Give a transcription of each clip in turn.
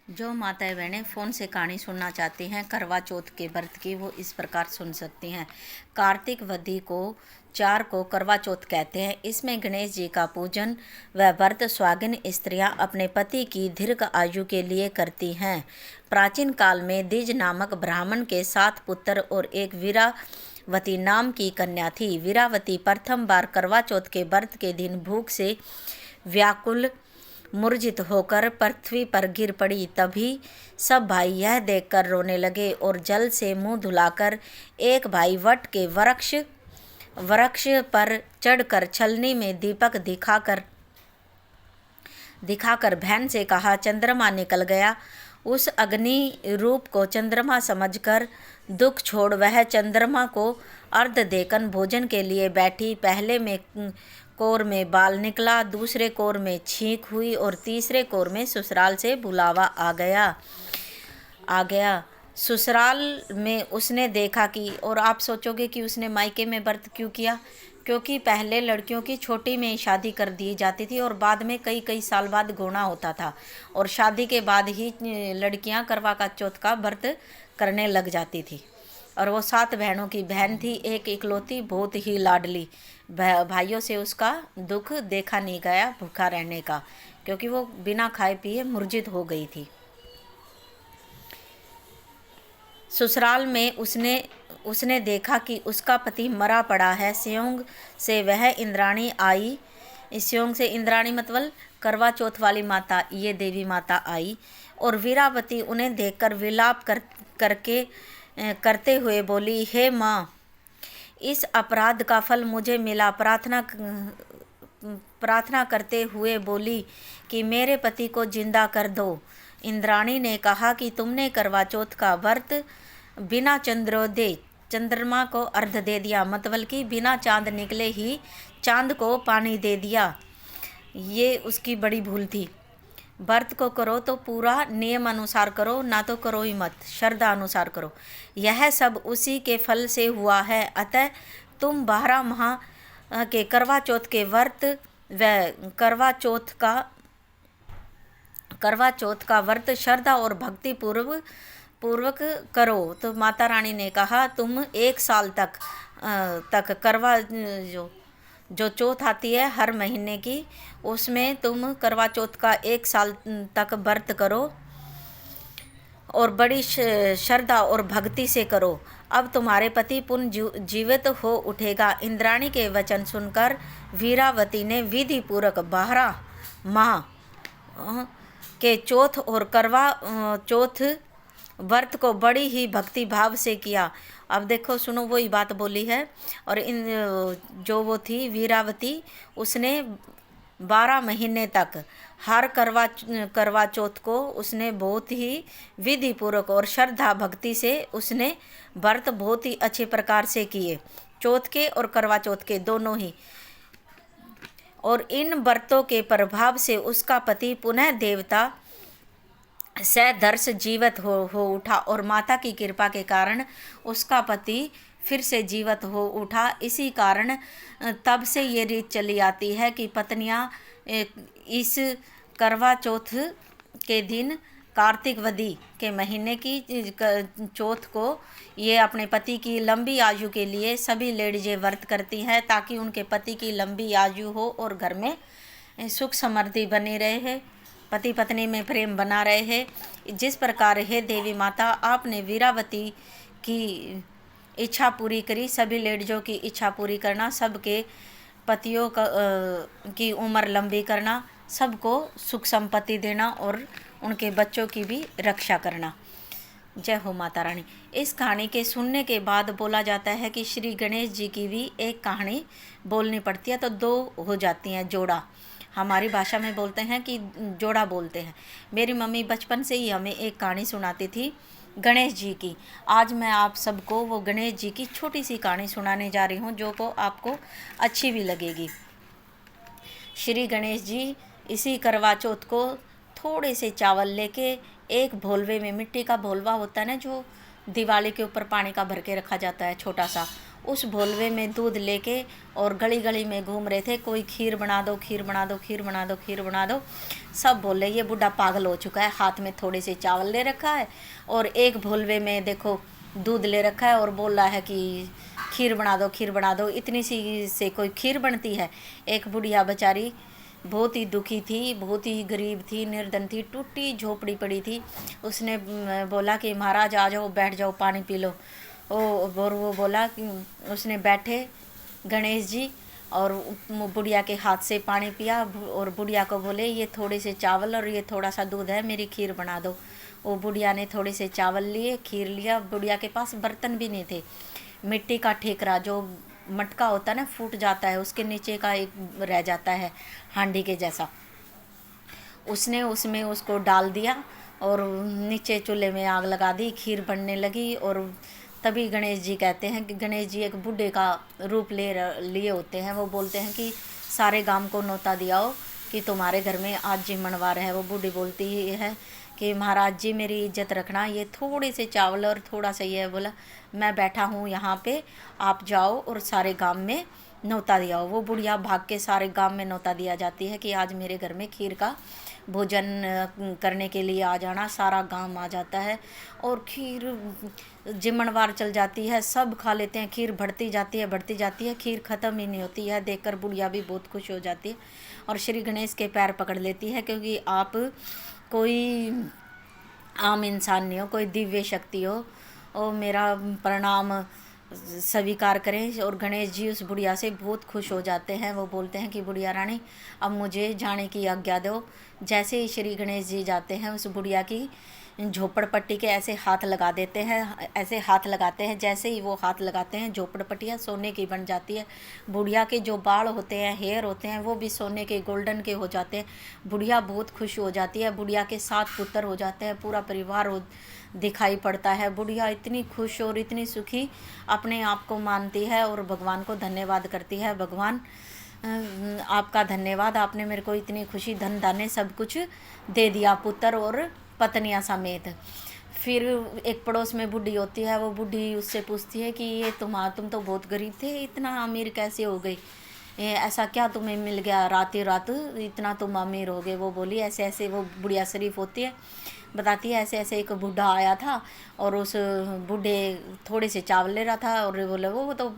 जो माताएं बहनें फ़ोन से कहानी सुनना चाहती हैं करवा चौथ के व्रत की, वो इस प्रकार सुन सकती हैं। कार्तिक वदी को 4 को करवा चौथ कहते हैं। इसमें गणेश जी का पूजन व व्रत स्वागिन स्त्रियां अपने पति की दीर्घ आयु के लिए करती हैं। प्राचीन काल में द्विज नामक ब्राह्मण के 7 पुत्र और एक वीरावती नाम की कन्या थी। वीरावती प्रथम बार करवा चौथ के व्रत के दिन भूख से व्याकुल मूर्छित होकर पृथ्वी पर गिर पड़ी। तभी सब भाई यह देखकर रोने लगे और जल से मुंह धुलाकर एक भाई वट के वृक्ष पर चढ़कर छलनी में दीपक दिखाकर बहन से कहा, चंद्रमा निकल गया। उस अग्नि रूप को चंद्रमा समझकर दुख छोड़ वह चंद्रमा को अर्घ देकर भोजन के लिए बैठी। पहले में कोर में बाल निकला, दूसरे कोर में छींक हुई और तीसरे कोर में ससुराल से बुलावा आ गया। ससुराल में उसने देखा कि, और आप सोचोगे कि उसने मायके में व्रत क्यों किया, क्योंकि पहले लड़कियों की छोटी में शादी कर दी जाती थी और बाद में कई साल बाद गोना होता था और शादी के बाद ही लड़कियां करवा चौथ का व्रत करने लग जाती थी। और वो 7 बहनों की बहन थी, एक इकलौती, बहुत ही लाडली। भाइयों से उसका दुख देखा नहीं गया भूखा रहने का, क्योंकि वो बिना खाए पिए मूर्छित हो गई थी। ससुराल में उसने देखा कि उसका पति मरा पड़ा है। स्योंग से वह इंद्राणी आई। स्योंग से इंद्राणी मतलब करवा चौथ वाली माता, ये देवी माता आई और वीरावती उन्हें देखकर विलाप करते हुए बोली, हे माँ, इस अपराध का फल मुझे मिला। प्रार्थना करते हुए बोली कि मेरे पति को जिंदा कर दो। इंद्राणी ने कहा कि तुमने करवा चौथ का व्रत बिना चंद्रमा को अर्घ दे दिया, मतलब कि बिना चांद निकले ही चांद को पानी दे दिया। ये उसकी बड़ी भूल थी। व्रत को करो तो पूरा नियम अनुसार करो, ना तो करो ही मत, श्रद्धा अनुसार करो। यह सब उसी के फल से हुआ है। अतः तुम 12 माह के करवा चौथ के व्रत व करवा चौथ का व्रत श्रद्धा और भक्ति पूर्वक करो। तो माता रानी ने कहा, तुम 1 साल तक करवा जो चौथ आती है हर महीने की, उसमें तुम करवा चौथ का 1 साल तक व्रत करो और बड़ी श्रद्धा और भक्ति से करो। अब तुम्हारे पति पुनः जीवित हो उठेगा। इंद्राणी के वचन सुनकर वीरावती ने विधि पूर्वक 12 माह के चौथ और करवा चौथ व्रत को बड़ी ही भक्ति भाव से किया। अब देखो, सुनो, वही बात बोली है। और जो वो थी वीरावती, उसने 12 महीने तक हर करवा चौथ को उसने बहुत ही विधि पूर्वक और श्रद्धा भक्ति से उसने व्रत बहुत ही अच्छे प्रकार से किए, चौथ के और करवा चौथ के दोनों ही। और इन व्रतों के प्रभाव से उसका पति पुनः देवता सदर्श जीवित हो उठा और माता की कृपा के कारण उसका पति फिर से जीवित हो उठा। इसी कारण तब से ये रीत चली आती है कि पत्नियां इस करवा चौथ के दिन, कार्तिक वदी के महीने की चौथ को, ये अपने पति की लंबी आयु के लिए सभी लेडीजें व्रत करती हैं, ताकि उनके पति की लंबी आयु हो और घर में सुख समृद्धि बनी रहे है, पति पत्नी में प्रेम बना रहे है। जिस प्रकार हे देवी माता, आपने वीरावती की इच्छा पूरी करी, सभी लेडीजों की इच्छा पूरी करना, सबके पतियों की उम्र लंबी करना, सबको सुख संपत्ति देना और उनके बच्चों की भी रक्षा करना। जय हो माता रानी। इस कहानी के सुनने के बाद बोला जाता है कि श्री गणेश जी की भी एक कहानी बोलनी पड़ती है, तो 2 हो जाती हैं, जोड़ा। हमारी भाषा में बोलते हैं कि जोड़ा बोलते हैं। मेरी मम्मी बचपन से ही हमें एक कहानी सुनाती थी गणेश जी की। आज मैं आप सबको वो गणेश जी की छोटी सी कहानी सुनाने जा रही हूँ, जो को आपको अच्छी भी लगेगी। श्री गणेश जी इसी करवा चौथ को थोड़े से चावल लेके एक भोलवे में, मिट्टी का भोलवा होता है ना, जो दिवाली के ऊपर पानी का भर के रखा जाता है छोटा सा, उस भोलवे में दूध लेके और गली गली में घूम रहे थे, कोई खीर बना दो, खीर बना दो, खीर बना दो, खीर बना दो। सब बोले ये बूढ़ा पागल हो चुका है, हाथ में थोड़े से चावल ले रखा है और एक भोलवे में देखो दूध ले रखा है और बोल रहा है कि खीर बना दो, खीर बना दो। इतनी सी से कोई खीर बनती है? एक बुढ़िया बेचारी बहुत ही दुखी थी, बहुत ही गरीब थी, निर्धन थी, टूटी झोपड़ी पड़ी थी। उसने बोला कि महाराज आ जाओ, बैठ जाओ, पानी पी लो। और वो बोला कि उसने बैठे गणेश जी और बुढ़िया के हाथ से पानी पिया और बुढ़िया को बोले ये थोड़े से चावल और ये थोड़ा सा दूध है, मेरी खीर बना दो। वो बुढ़िया ने थोड़े से चावल लिए, खीर लिया। बुढ़िया के पास बर्तन भी नहीं थे, मिट्टी का ठेकरा जो मटका होता है ना, फूट जाता है, उसके नीचे का एक रह जाता है हांडी के जैसा। उसने उसमें उसको डाल दिया और नीचे चूल्हे में आग लगा दी, खीर बनने लगी। और तभी गणेश जी कहते हैं कि गणेश जी एक बूढ़े का रूप लिए होते हैं। वो बोलते हैं कि सारे गांव को न्योता दियाओ कि तुम्हारे घर में आज जी मनवार है। वो बूढ़ी बोलती है कि महाराज जी मेरी इज्जत रखना, ये थोड़े से चावल और थोड़ा सा ये बोला, मैं बैठा हूँ यहाँ पे, आप जाओ और सारे गांव में न्योता दियाओ। वो बुढ़िया भाग के सारे गांव में न्योता दिया जाती है कि आज मेरे घर में खीर का भोजन करने के लिए आ जाना। सारा गांव आ जाता है और खीर जिम्मनवार चल जाती है, सब खा लेते हैं। खीर बढ़ती जाती है, बढ़ती जाती है, खीर ख़त्म ही नहीं होती है। देखकर बुढ़िया भी बहुत खुश हो जाती है और श्री गणेश के पैर पकड़ लेती है, क्योंकि आप कोई आम इंसान नहीं हो, कोई दिव्य शक्ति हो। और मेरा प्रणाम स्वीकार करें। और गणेश जी उस बुढ़िया से बहुत खुश हो जाते हैं। वो बोलते हैं कि बुढ़िया रानी अब मुझे जाने की आज्ञा दो। जैसे ही श्री गणेश जी जाते हैं उस बुढ़िया की झोपड़पट्टी के ऐसे हाथ लगा देते हैं, ऐसे हाथ लगाते हैं। जैसे ही वो हाथ लगाते हैं झोपड़पट्टियाँ सोने की बन जाती है। बुढ़िया के जो बाल होते हैं, हेयर होते हैं, वो भी सोने के, गोल्डन के हो जाते हैं। बुढ़िया बहुत खुश हो जाती है। बुढ़िया के 7 पुत्र हो जाते हैं, पूरा परिवार दिखाई पड़ता है। बुढ़िया इतनी खुश और इतनी सुखी अपने आप को मानती है और भगवान को धन्यवाद करती है। भगवान आपका धन्यवाद, आपने मेरे को इतनी खुशी, धन धान्य सब कुछ दे दिया, पुत्र और पत्नियां समेत। फिर एक पड़ोस में बुढ़ी होती है। वो बुढ़ी उससे पूछती है कि ये तुम तो बहुत गरीब थे, इतना अमीर कैसे हो गई? ऐसा क्या तुम्हें मिल गया रात रात इतना तुम अमीर हो गए? वो बोली ऐसे ऐसे, वो बुढ़िया शरीफ होती है, बताती है ऐसे ऐसे एक बूढ़ा आया था और उस बूढ़े थोड़े से चावल ले रहा था और बोले वो तो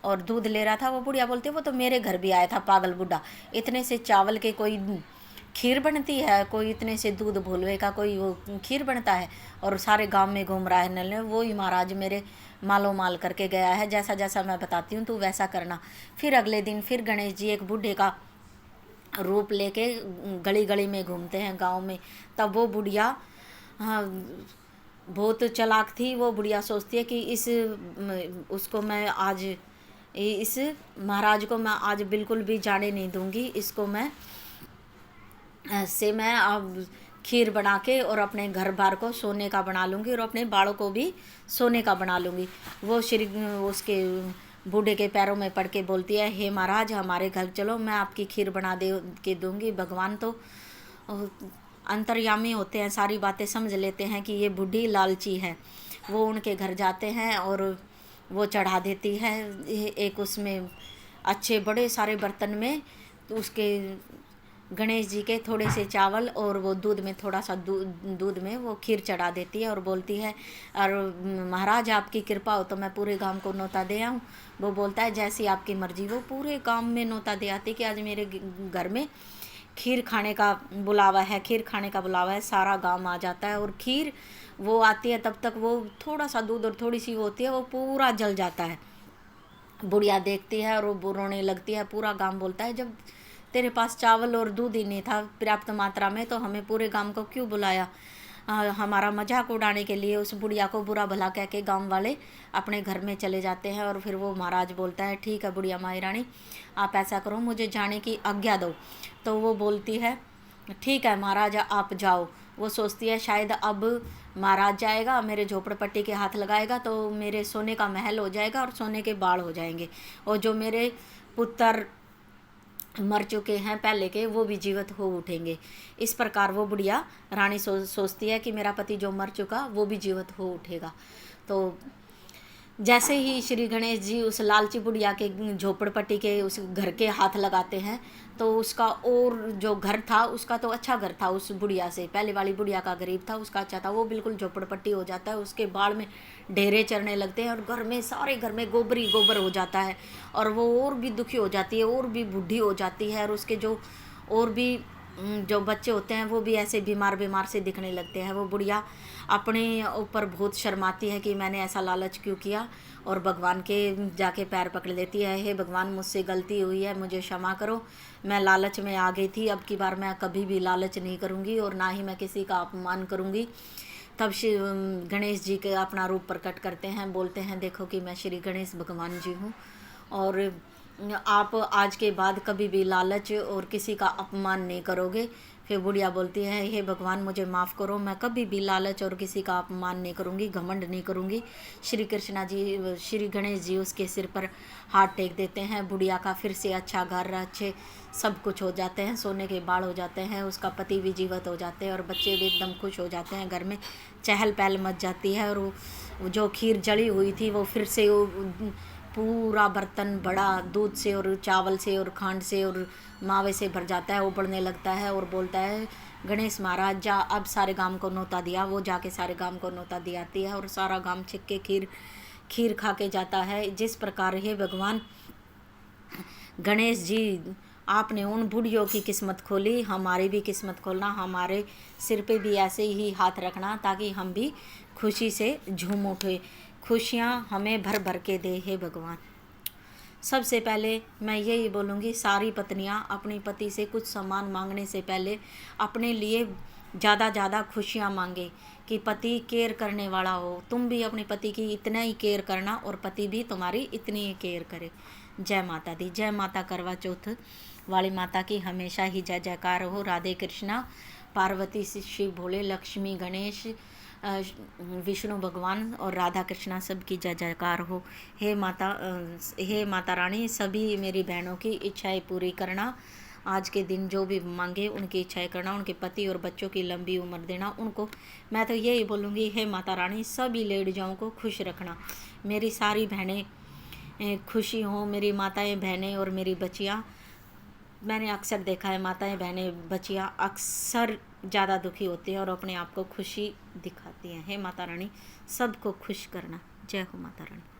और दूध ले रहा था। वो बुढ़िया बोलती है वो तो मेरे घर भी आया था पागल बूढ़ा, इतने से चावल के कोई खीर बनती है? कोई इतने से दूध भोलवे का कोई वो खीर बनता है? और सारे गांव में घूम रहा है नल, वो ही महाराज मेरे मालो माल करके गया है, जैसा जैसा मैं बताती हूँ तू वैसा करना। फिर अगले दिन फिर गणेश जी एक बूढ़े का रूप लेके गली गली में घूमते हैं गांव में। तब वो बुढ़िया, हाँ, बहुत चालाक थी। वो बुढ़िया सोचती है कि उसको मैं आज, इस महाराज को मैं आज बिल्कुल भी जाने नहीं दूंगी। इसको मैं मैं अब खीर बना के और अपने घर बार को सोने का बना लूँगी और अपने बालों को भी सोने का बना लूँगी। वो उसके बूढ़े के पैरों में पड़ के बोलती है, हे महाराज हमारे घर चलो, मैं आपकी खीर बना दे के दूँगी। भगवान तो अंतर्यामी होते हैं, सारी बातें समझ लेते हैं कि ये बूढ़ी लालची है। वो उनके घर जाते हैं और वो चढ़ा देती है एक उसमें अच्छे बड़े सारे बर्तन में उसके गणेश जी के थोड़े से चावल और वो दूध में थोड़ा सा दूध में वो खीर चढ़ा देती है और बोलती है, और महाराज आपकी कृपा हो तो मैं पूरे गांव को न्योता दे आऊँ। वो बोलता है जैसी आपकी मर्जी। वो पूरे गांव में न्योता दे आती कि आज मेरे घर में खीर खाने का बुलावा है, खीर खाने का बुलावा है। सारा गांव आ जाता है और खीर वो आती है, तब तक वो थोड़ा सा दूध और थोड़ी सी वो होती है, वो पूरा जल जाता है। बुढ़िया देखती है और वो रोने लगती है। पूरा गांव बोलता है जब तेरे पास चावल और दूध ही नहीं था पर्याप्त मात्रा में तो हमें पूरे गांव को क्यों बुलाया? हमारा मजाक उड़ाने के लिए। उस बुढ़िया को बुरा भला कह के गांव वाले अपने घर में चले जाते हैं। और फिर वो महाराज बोलता है, ठीक है बुढ़िया माई रानी, आप ऐसा करो, मुझे जाने की आज्ञा दो। तो वो बोलती है, ठीक है महाराज आप जाओ। वो सोचती है शायद अब महाराज जाएगा, मेरे झोपड़पट्टी के हाथ लगाएगा तो मेरे सोने का महल हो जाएगा और सोने के बाड़ हो जाएंगे, और जो मेरे पुत्र मर चुके हैं पहले के वो भी जीवित हो उठेंगे। इस प्रकार वो बुढ़िया रानी सोचती है कि मेरा पति जो मर चुका वो भी जीवित हो उठेगा। तो जैसे ही श्री गणेश जी उस लालची बुढ़िया के झोपड़पट्टी के उस घर के हाथ लगाते हैं, तो उसका और जो घर था उसका तो अच्छा घर था, उस बुढ़िया से पहले वाली बुढ़िया का गरीब था, उसका अच्छा था, वो बिल्कुल झोपड़पट्टी हो जाता है, उसके बाढ़ में ढेरे चढ़ने लगते हैं और घर में सारे घर में गोबर ही गोबर हो जाता है, और वो और भी दुखी हो जाती है, और भी बूढ़ी हो जाती है, और उसके जो और भी जो बच्चे होते हैं वो भी ऐसे बीमार बीमार से दिखने लगते हैं। वो बुढ़िया अपने ऊपर बहुत शर्माती है कि मैंने ऐसा लालच क्यों किया, और भगवान के जाके पैर पकड़ लेती है, हे भगवान मुझसे गलती हुई है, मुझे क्षमा करो, मैं लालच में आ गई थी, अब की बार मैं कभी भी लालच नहीं करूँगी और ना ही मैं किसी का अपमान करूँगी। तब श्री गणेश जी के अपना रूप प्रकट करते हैं, बोलते हैं देखो कि मैं श्री गणेश भगवान जी हूँ, और आप आज के बाद कभी भी लालच और किसी का अपमान नहीं करोगे। फिर बुढ़िया बोलती है, हे भगवान मुझे माफ़ करो, मैं कभी भी लालच और किसी का अपमान नहीं करूँगी, घमंड नहीं करूँगी। श्री कृष्णा जी, श्री गणेश जी उसके सिर पर हाथ टेक देते हैं। बुढ़िया का फिर से अच्छा घर, अच्छे सब कुछ हो जाते हैं, सोने के बाढ़ हो जाते हैं, उसका पति भी जीवित हो जाते हैं और बच्चे भी एकदम खुश हो जाते हैं, घर में चहल पहल मच जाती है। और वो जो खीर जली हुई थी वो फिर से पूरा बर्तन बड़ा दूध से और चावल से और खांड से और मावे से भर जाता है, उबलने लगता है और बोलता है, गणेश महाराज जा, अब सारे गांव को न्योता दिया। वो जाके सारे गांव को न्योता दियाती है और सारा गांव छिक के खीर खा के जाता है। जिस प्रकार हे भगवान गणेश जी, आपने उन बूढ़ियों की किस्मत खोली, हमारी भी किस्मत खोलना, हमारे सिर पे भी ऐसे ही हाथ रखना ताकि हम भी खुशी से झूम उठे, खुशियाँ हमें भर भर के दे हे भगवान। सबसे पहले मैं यही बोलूँगी, सारी पत्नियाँ अपने पति से कुछ सामान मांगने से पहले अपने लिए ज़्यादा खुशियाँ मांगे कि पति केयर करने वाला हो। तुम भी अपने पति की इतना ही केयर करना और पति भी तुम्हारी इतनी ही केयर करे। जय माता दी, जय माता करवा चौथ वाली माता की हमेशा ही जय जयकार हो। राधे कृष्णा, पार्वती शिव भोले, लक्ष्मी गणेश, विष्णु भगवान और राधा कृष्णा सब की जय जयकार हो। हे माता रानी, सभी मेरी बहनों की इच्छाएं पूरी करना। आज के दिन जो भी मांगे उनकी इच्छाएं करना, उनके पति और बच्चों की लंबी उम्र देना उनको। मैं तो यही बोलूँगी, हे माता रानी सभी लेडीज़ों को खुश रखना, मेरी सारी बहनें खुशी हों, मेरी माताएं बहनें और मेरी बच्चियाँ। मैंने अक्सर देखा है माताएं बहनें बच्चियाँ अक्सर ज़्यादा दुखी होती हैं और अपने आप को खुशी दिखाती हैं। हे माता रानी सबको खुश करना। जय हो माता रानी।